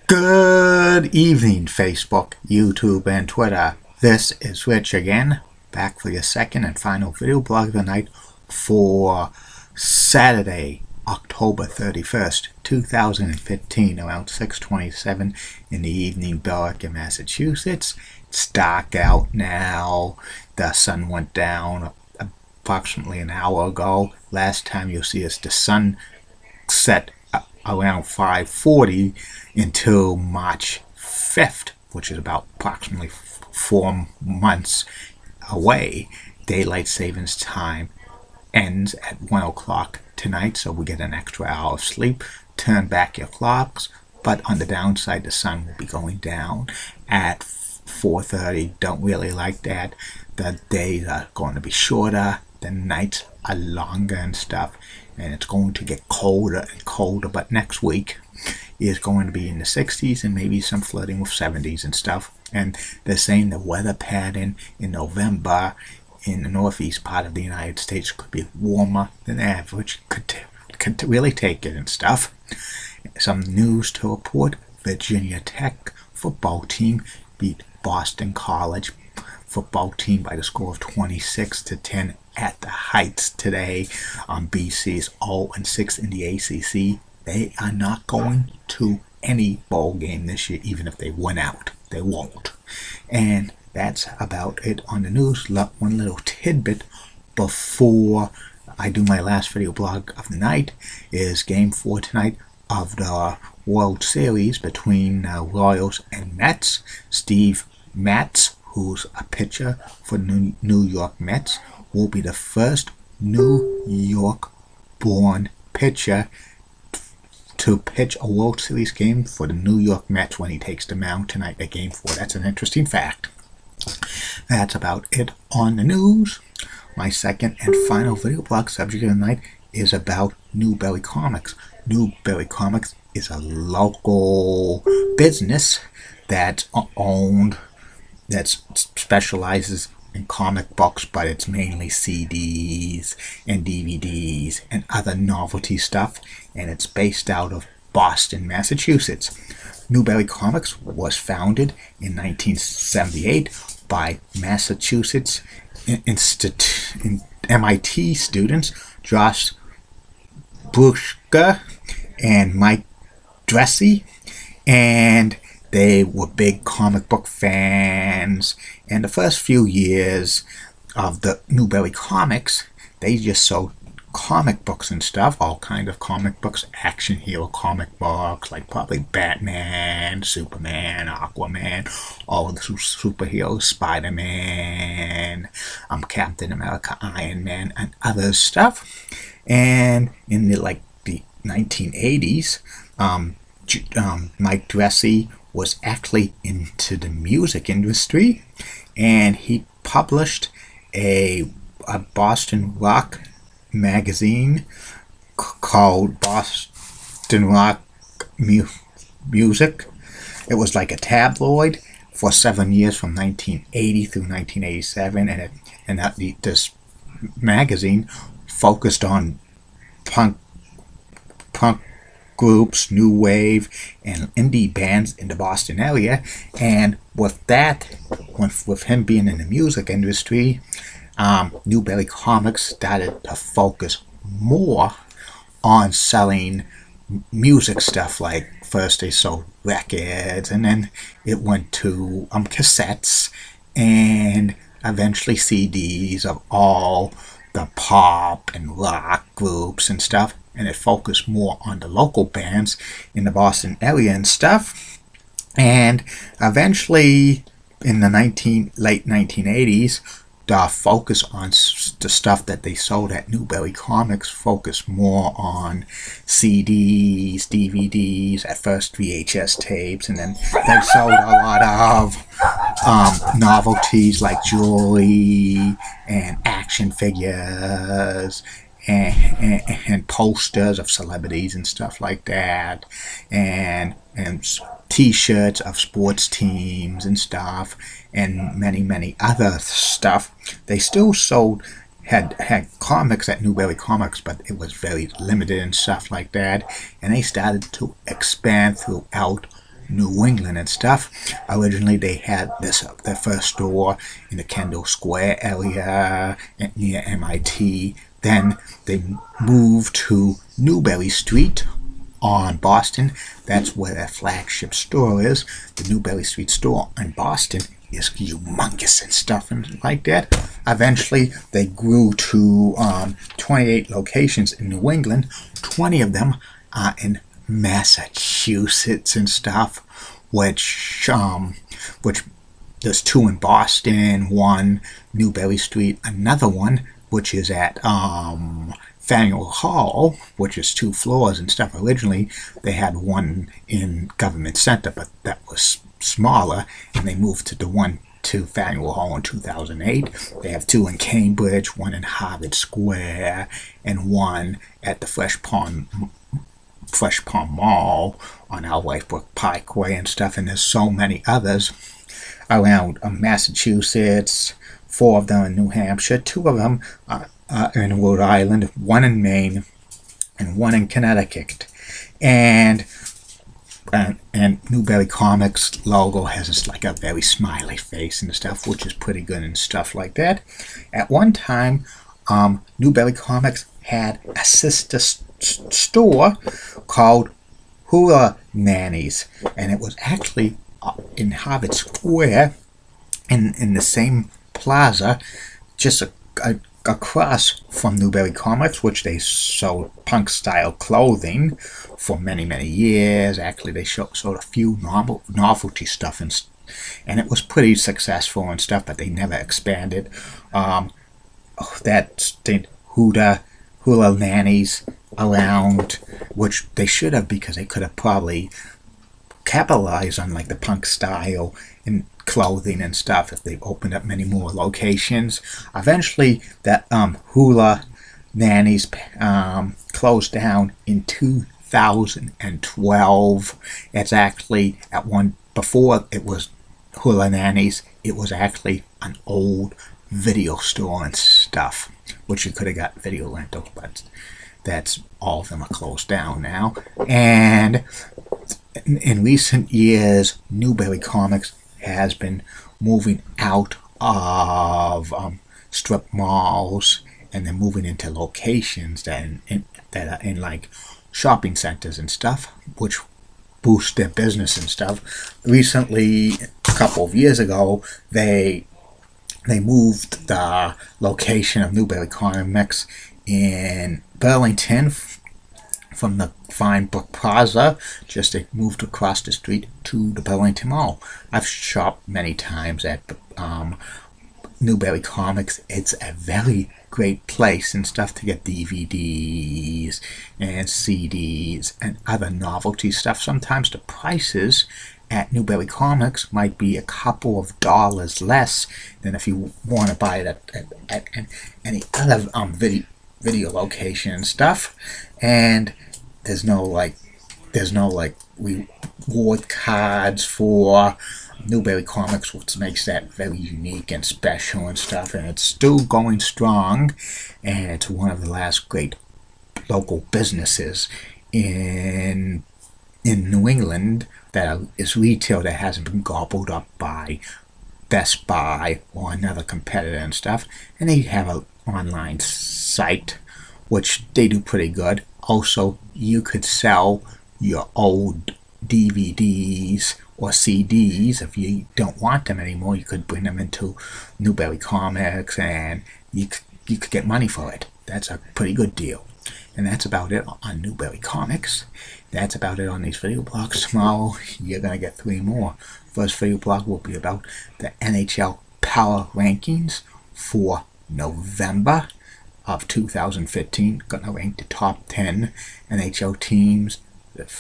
Good evening, Facebook, YouTube, and Twitter. This is Rich again, back for your second and final video blog of the night for Saturday, October 31st, 2015, around 6:27 in the evening, Berwick in Massachusetts. It's dark out now. The sun went down approximately an hour ago. Last time you'll see us, the sun set around 5:40 until March 5th, which is about approximately 4 months away. Daylight savings time ends at 1 o'clock tonight, so we get an extra hour of sleep. Turn back your clocks, but on the downside, the sun will be going down at 4:30. Don't really like that. The days are going to be shorter, the nights are longer and stuff, and it's going to get colder and colder. But next week is going to be in the 60s and maybe some flirting with 70s and stuff. And they're saying the weather pattern in November in the northeast part of the United States could be warmer than average. Could really take it and stuff. Some news to report: Virginia Tech football team beat Boston College football team by the score of 26-10 at the Heights today. BC's 0-6 in the ACC. They are not going to any bowl game this year, even if they win out. They won't. And that's about it on the news. One little tidbit before I do my last video blog of the night is Game 4 tonight of the World Series between Royals and Mets. Steve Matz, who's a pitcher for New York Mets, will be the first New York-born pitcher to pitch a World Series game for the New York Mets when he takes the mound tonight at Game 4. That's an interesting fact. That's about it on the news. My second and final video blog subject of the night is about Newberry Comics. Newberry Comics is a local business that's owned, that specializes in comic books, but it's mainly CDs and DVDs and other novelty stuff, and it's based out of Boston, Massachusetts. Newberry Comics was founded in 1978 by Massachusetts MIT students Josh Bruschka and Mike Dressy, and they were big comic book fans. And the first few years of the Newberry Comics, they just sold comic books and stuff, all kinds of comic books, action hero comic books, like probably Batman, Superman, Aquaman, all the superheroes, Spider-Man, Captain America, Iron Man, and other stuff. And in the 1980s, Mike Dressy was actually into the music industry, and he published a Boston rock magazine called Boston Rock Music. It was like a tabloid for 7 years, from 1980 through 1987, and this magazine focused on punk groups, new wave, and indie bands in the Boston area. And with that, with him being in the music industry, Newberry Comics started to focus more on selling music stuff. Like first they sold records, and then it went to cassettes, and eventually CDs of all the pop and rock groups and stuff. And it focused more on the local bands in the Boston area and stuff. And eventually, in the late 1980s, the focus on the stuff that they sold at Newberry Comics focused more on CDs, DVDs, at first VHS tapes, and then they sold a lot of novelties like jewelry and action figures and posters of celebrities and stuff like that, and t-shirts of sports teams and stuff, and many other stuff. They still had comics at Newberry Comics, but it was very limited and stuff like that, and they started to expand throughout New England and stuff. Originally, they had their first store in the Kendall Square area near MIT. Then they moved to Newbury Street on Boston. That's where their flagship store is. The Newbury Street store in Boston is humongous and stuff and like that. Eventually, they grew to 28 locations in New England. 20 of them are in Massachusetts and stuff, which there's 2 in Boston, 1 Newbury Street, another one which is at Faneuil Hall, which is 2 floors and stuff. Originally, they had 1 in Government Center, but that was smaller, and they moved to the one to Faneuil Hall in 2008. They have 2 in Cambridge, 1 in Harvard Square, and 1 at the Fresh Pond Mall on our Lifebrook Parkway and stuff. And there's so many others around Massachusetts. 4 of them in New Hampshire, 2 of them in Rhode Island, 1 in Maine, and 1 in Connecticut. And Newbury Comics logo has like a very smiley face and stuff, which is pretty good and stuff like that. At one time, Newbury Comics had a sister store called Hula Nannies, and it was actually in Harvard Square in the same plaza, just across from Newbury Comics, which they sold punk-style clothing for many, many years. Actually, they sold a few novelty stuff, and it was pretty successful and stuff, but they never expanded. That Hula Nannies around, which they should have, because they could have probably capitalized on like the punk style and clothing and stuff if they opened up many more locations. Eventually, that Hula Nannies closed down in 2012. It's actually before it was Hula Nannies, it was actually an old video store and stuff, which you could have got video rentals, but that's all of them are closed down now. And in recent years, Newbury Comics has been moving out of strip malls, and they're moving into locations that are in like shopping centers and stuff, which boost their business and stuff. Recently, a couple of years ago, they moved the location of Newbury Comics in Burlington from the Fine Brook Plaza. They moved across the street to the Burlington Mall. I've shopped many times at Newbury Comics. It's a very great place and stuff to get DVDs and CDs and other novelty stuff. Sometimes the prices at Newbury Comics might be a couple of dollars less than if you want to buy it at any other video location and stuff. And there's no reward cards for Newbury Comics, which makes that very unique and special and stuff. And it's still going strong, and it's one of the last great local businesses in New England that is retail that hasn't been gobbled up by Best Buy or another competitor and stuff. And they have an online site, which they do pretty good. Also, you could sell your old DVDs or CDs. If you don't want them anymore, you could bring them into Newbury Comics, and you could get money for it. That's a pretty good deal. And that's about it on Newbury Comics. That's about it on these video blogs. Tomorrow, you're going to get 3 more. First video blog will be about the NHL Power Rankings for November of 2015. Going to rank the top 10 NHL teams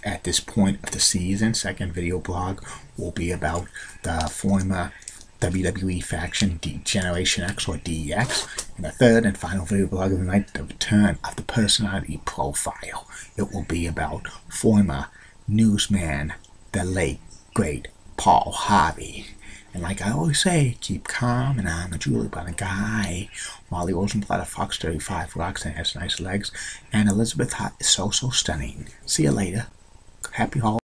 at this point of the season. Second video blog will be about the former WWE faction Generation X or DX. And the third and final video blog of the night, the return of the personality profile. It will be about former newsman, the late, great Paul Harvey. And like I always say, keep calm, and I'm a Julie Bonner guy. Molly Rosenblatt of Fox 35 rocks and has nice legs. And Elizabeth Hott is so stunning. See you later. Happy holidays.